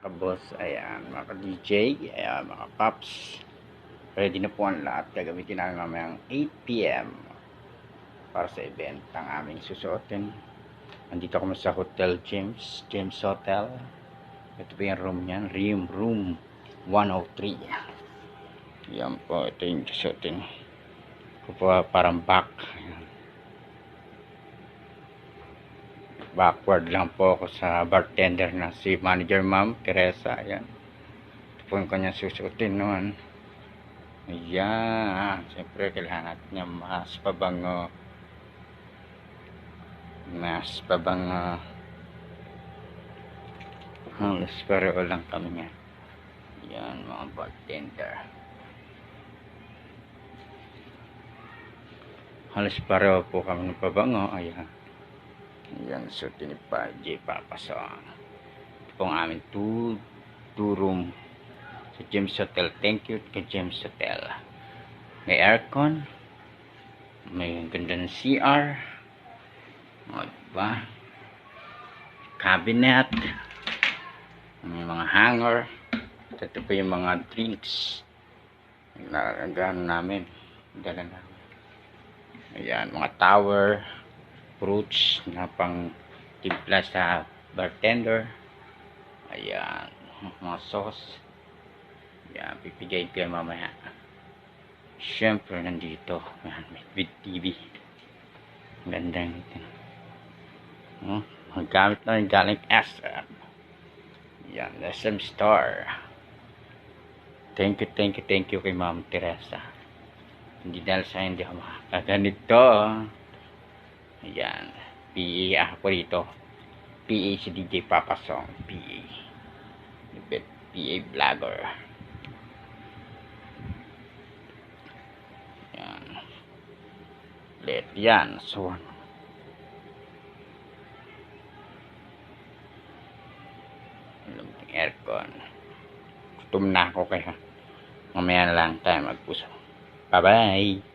Kabos, ayan, mga ka-DJ, ayan, mga paps. Ready na po ang lahat. Gagamitin namin mamayang 8 PM para sa event ang aming susuotin. Nandito kami sa Hotel James Hotel. Ito po yung room niyan, room 103. Yan po, ito yung susuotin. Ito po parang back. Ayan. Backward lang po ako sa bartender na si Manager Ma'am Teresa. Ayan. Ito po yung kanyang susuotin noon. Ayan. Siyempre kailangan natin niya mas pabango. Halos pareho lang kami nga. Ayan, mga bartender. Halos pareho po kami ng pabango. Ayan. Ayan, suotin ni J. Papasong. Ito po ang aming two room sa James Hotel. Thank you kay James Hotel. May aircon, may ganda ng CR, o diba, cabinet, may mga hanger. Ito po yung mga drinks na namin, dala namin. Ayan, mga tower, fruits na pang timpla sa bartender. Ayan, mga sauce. Ayan, pipigay ko mamaya. Siyempre nandito, ayan, with TV. Gandang ito. Magamit na rin galing SM. Ayan, SM Star. Thank you kay Ma'am Teresa. Hindi dahil sa hindi ako makakaganito. Ayan, PA ako rito. PA si DJ Papasong. PA vlogger. Ayan. Let yan. So, aircon. Gutom na ako kaya mamaya na lang tayo magpuso. Bye bye.